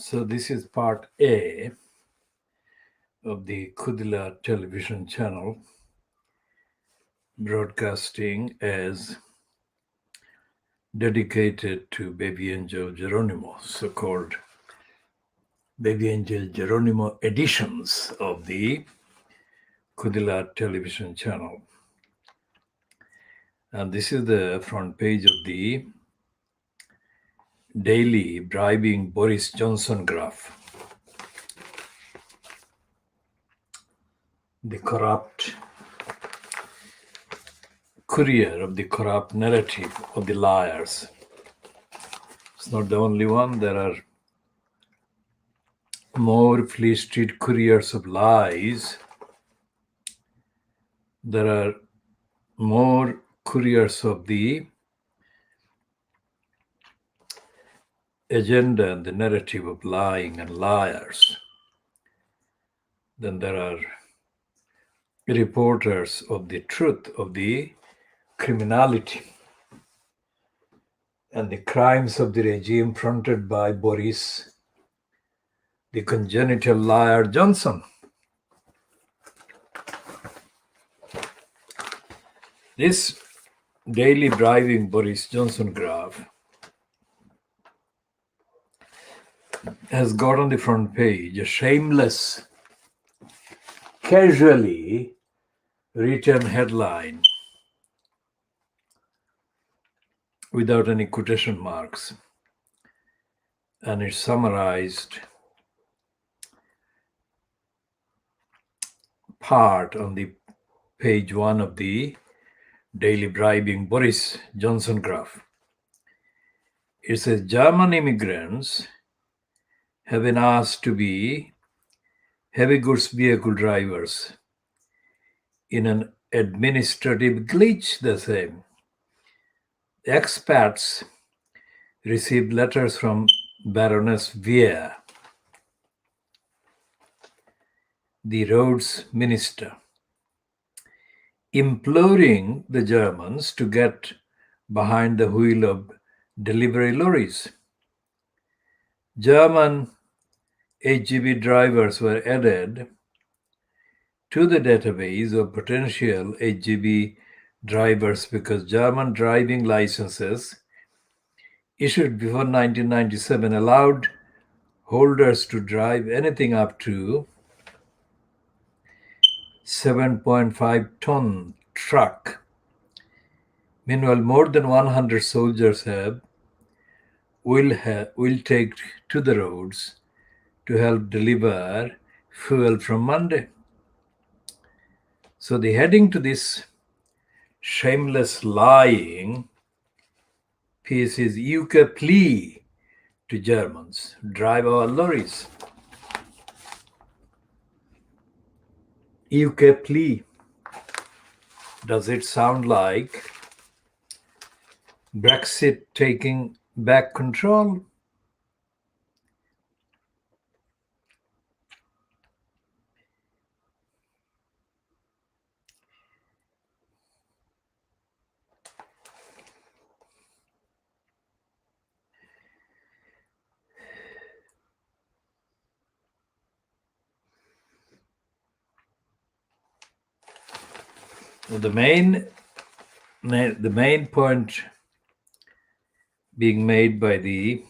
So this is part A of the Khoodeelaar television channel, broadcasting as dedicated to Baby Angel Geronimo, so-called Baby Angel Geronimo editions of the Khoodeelaar television channel. And this is the front page of the daily bribing Boris Johnson graph. The corrupt courier of the corrupt narrative of the liars. It's not the only one. There are more Fleet Street couriers of lies. There are more couriers of the agenda and the narrative of lying and liars. Then there are reporters of the truth of the criminality and the crimes of the regime fronted by Boris, the congenital liar Johnson. This daily bribing Boris Johnson graph has got on the front page a shameless, casually written headline without any quotation marks, and it's summarized part on the page 1 of the daily bribing Boris Johnson graph. It says German immigrants have been asked to be heavy goods vehicle drivers in an administrative glitch, they say. Expats received letters from Baroness Weir, the roads minister, imploring the Germans to get behind the wheel of delivery lorries. German HGV drivers were added to the database of potential HGV drivers because German driving licenses issued before 1997 allowed holders to drive anything up to 7.5-ton truck. Meanwhile, more than 100 soldiers will take to the roads to help deliver fuel from Monday. So the heading to this shameless lying piece is UK plea to Germans, drive our lorries. UK plea. Does it sound like Brexit taking back control? The main point being made by the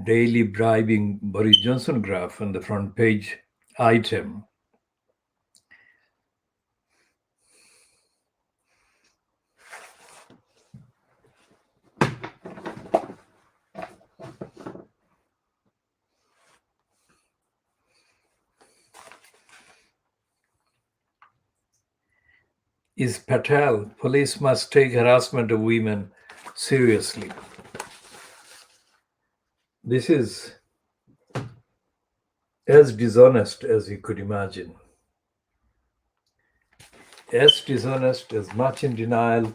daily bribing Boris Johnson graph on the front page item is Patel. Police must take harassment of women seriously. This is as dishonest as you could imagine. As dishonest, as much in denial,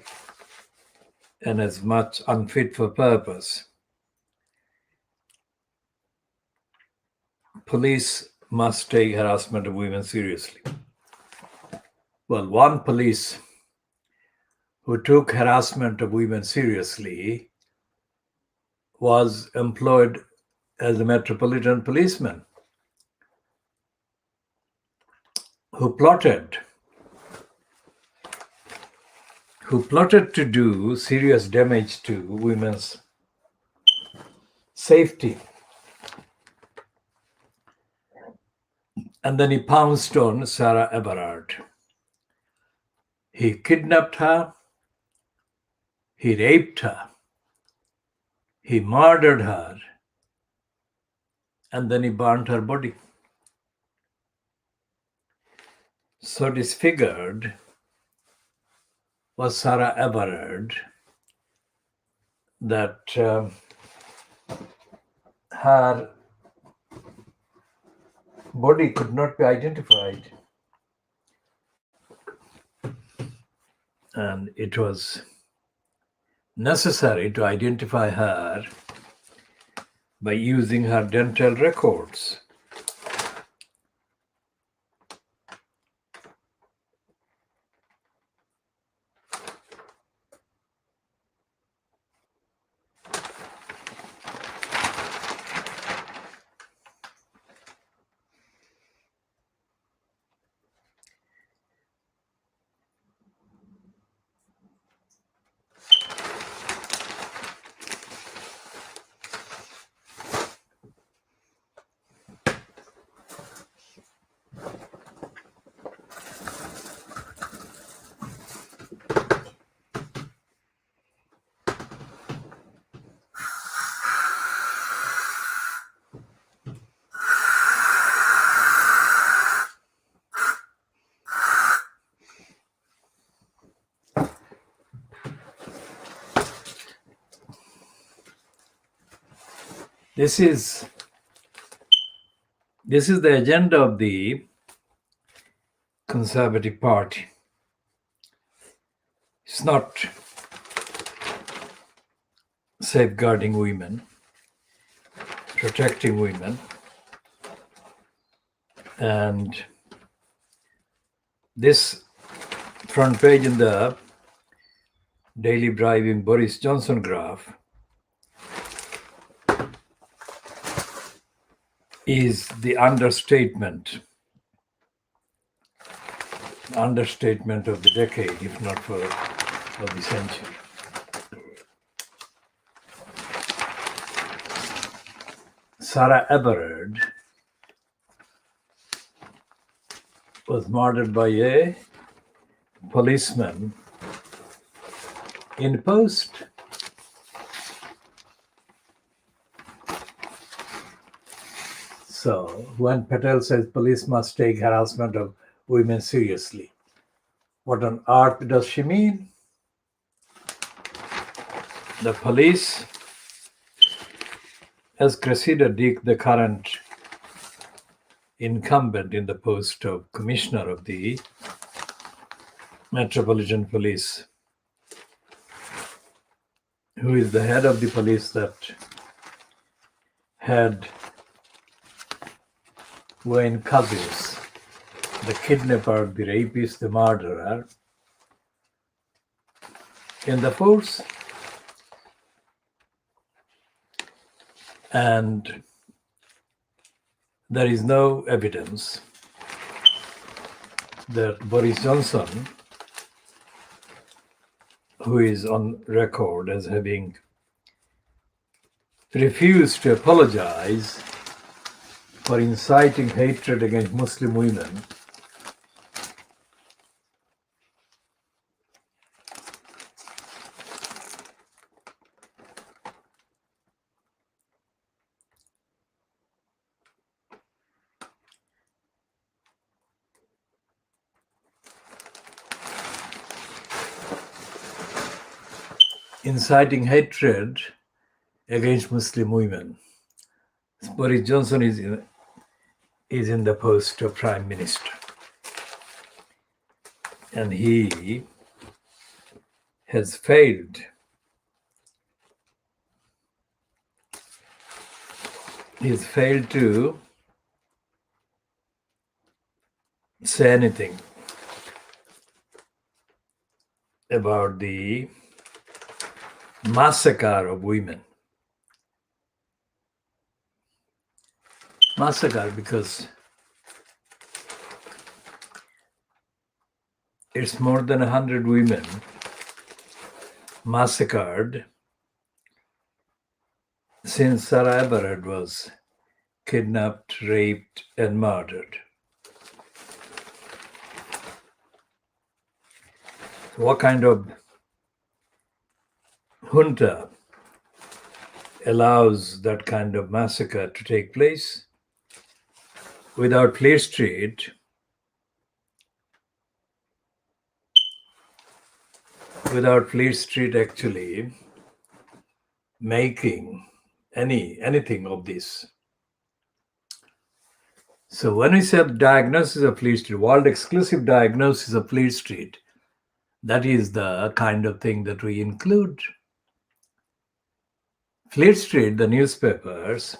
and as much unfit for purpose. Police must take harassment of women seriously. Well, one police who took harassment of women seriously was employed as a metropolitan policeman who plotted to do serious damage to women's safety. And then he pounced on Sarah Everard. He kidnapped her, he raped her, he murdered her, and then he burnt her body. So disfigured was Sarah Everard that her body could not be identified. And it was necessary to identify her by using her dental records. This is the agenda of the Conservative Party. It's not safeguarding women, protecting women, and this front page in the daily bribing Boris Johnson graph is the understatement of the decade, if not of the century. Sarah Everard was murdered by a policeman in post. So when Patel says police must take harassment of women seriously, what on earth does she mean? The police, as Cressida Dick, the current incumbent in the post of Commissioner of the Metropolitan Police, who is the head of the police that had Wayne Couzens, the kidnapper, the rapist, the murderer, in the force. And there is no evidence that Boris Johnson, who is on record as having refused to apologize for inciting hatred against Muslim women, against Muslim women. Boris Johnson is in the post of Prime Minister. And he has failed. He's failed to say anything about the massacre of women massacre because it's more than 100 women massacred since Sarah Everard was kidnapped, raped, and murdered. What kind of junta allows that kind of massacre to take place? Without Fleet Street, actually making anything of this. So when we say diagnosis of Fleet Street, world exclusive diagnosis of Fleet Street, that is the kind of thing that we include. Fleet Street, the newspapers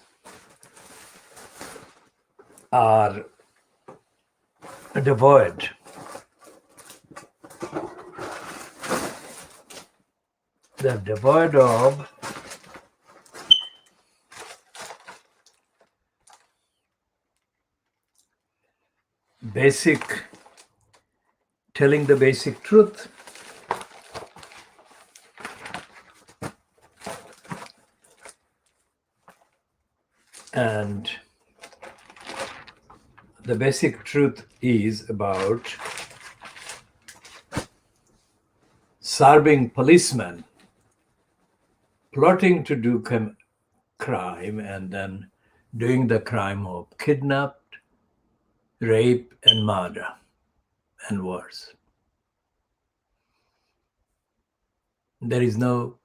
are devoid of telling the basic truth. And the basic truth is about serving policemen plotting to do crime and then doing the crime of kidnapped, rape, and murder, and worse. There is no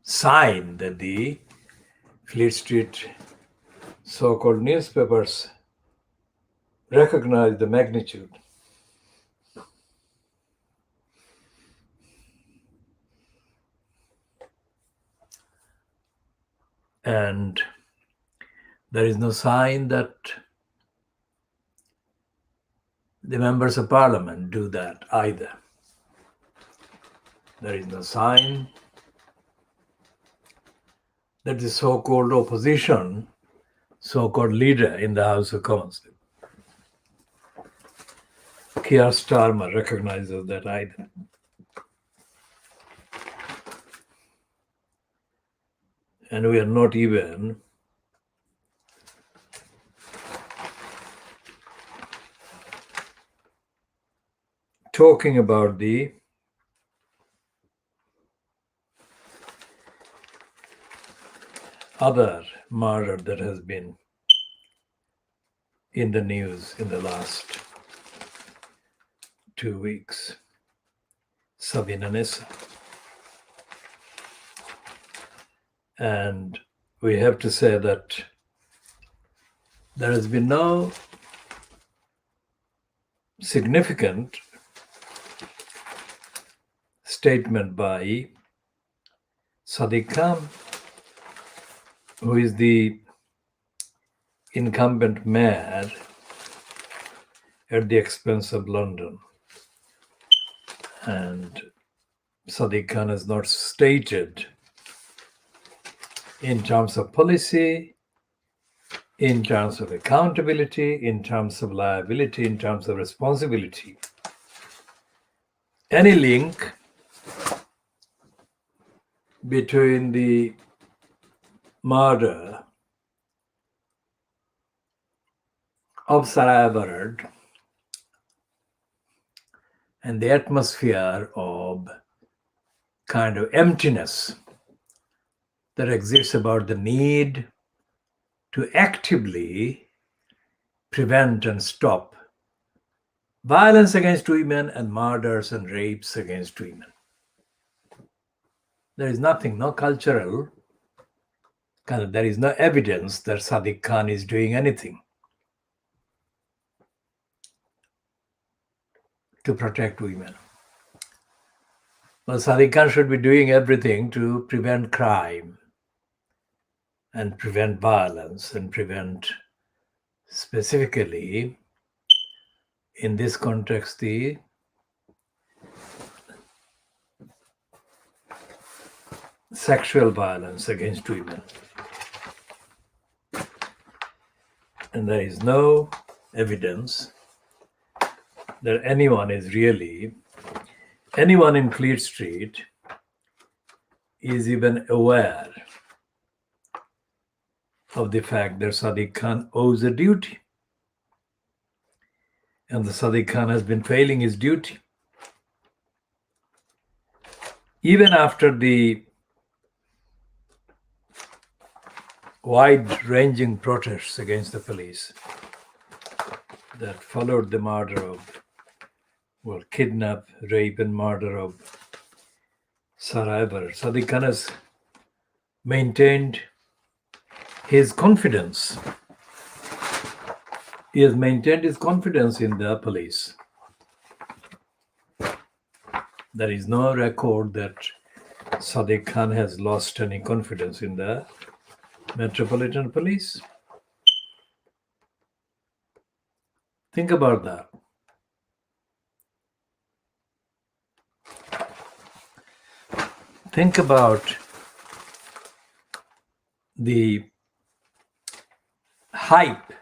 sign that the Fleet Street so-called newspapers recognize the magnitude. And there is no sign that the members of parliament do that either. There is no sign that the so-called opposition, so-called leader in the House of Commons, Keir Starmer, recognizes that either. And we are not even talking about the other murder that has been in the news in the last 2 weeks, Sabina Nissa. And we have to say that there has been no significant statement by Sadiq Khan, who is the incumbent mayor at the expense of London. And Sadiq Khan has not stated in terms of policy, in terms of accountability, in terms of liability, in terms of responsibility, any link between the murder of Sarah Everard and the atmosphere of kind of emptiness that exists about the need to actively prevent and stop violence against women and murders and rapes against women. There is nothing, no cultural, there is no evidence that Sadiq Khan is doing anything to protect women. Well, Sadiq Khan should be doing everything to prevent crime and prevent violence and prevent, specifically in this context, the sexual violence against women. And there is no evidence that anyone in Fleet Street is even aware of the fact that Sadiq Khan owes a duty. And the Sadiq Khan has been failing his duty. Even after the wide-ranging protests against the police that followed the kidnap, rape, and murder of Sarajevo, Sadiq Khan has maintained his confidence. He has maintained his confidence in the police. There is no record that Sadiq Khan has lost any confidence in the Metropolitan Police. Think about that. Think about the hype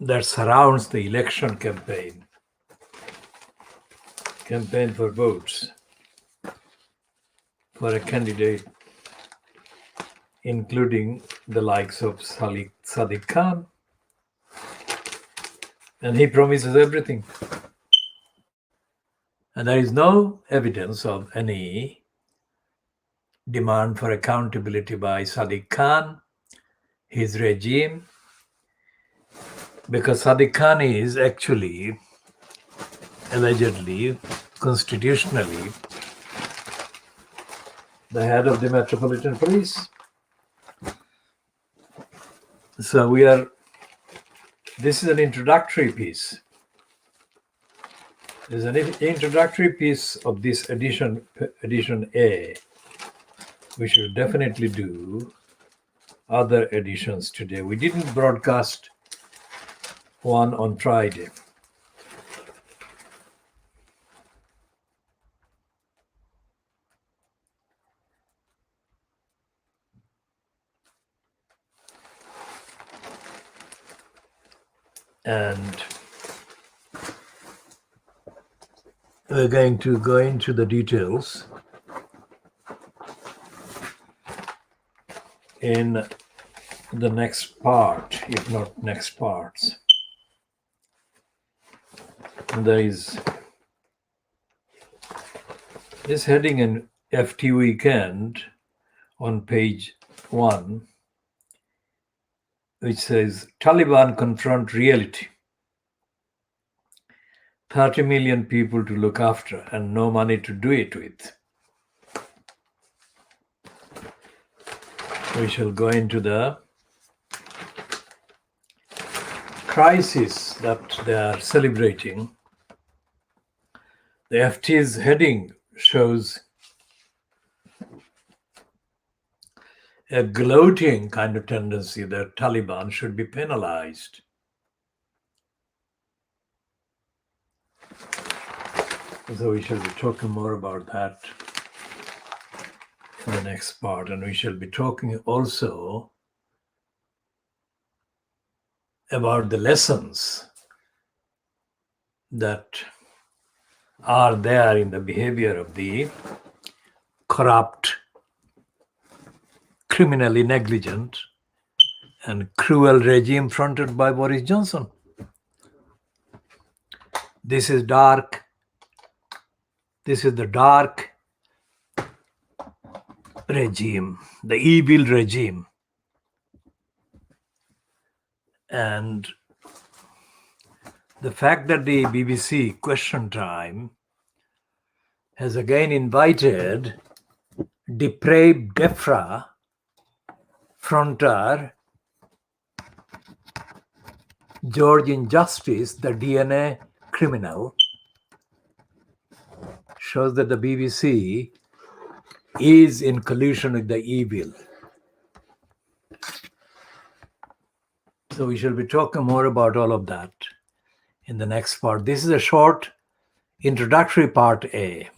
that surrounds the election campaign for votes for a candidate, including the likes of Sadiq Khan. And he promises everything. And there is no evidence of any demand for accountability by Sadiq Khan, his regime, because Sadiq Khan is actually, allegedly, constitutionally, the head of the Metropolitan Police. So this is an introductory piece. There's an introductory piece of this edition A. We should definitely do other editions today. We didn't broadcast one on Friday. And we're going to go into the details in the next part, if not next parts. And there is this heading in FT Weekend on page 1, which says, Taliban confront reality. 30 million people to look after and no money to do it with. We shall go into the crisis that they are celebrating. The FT's heading shows a gloating kind of tendency that Taliban should be penalized. So we shall be talking more about that in the next part. And we shall be talking also about the lessons that are there in the behavior of the corrupt, criminally negligent, and cruel regime fronted by Boris Johnson. This is dark. This is the dark regime, the evil regime. And the fact that the BBC Question Time has again invited depraved DEFRA fronter George Injustice, the DNA criminal, shows that the BBC is in collusion with the evil. So we shall be talking more about all of that in the next part. This is a short introductory part A.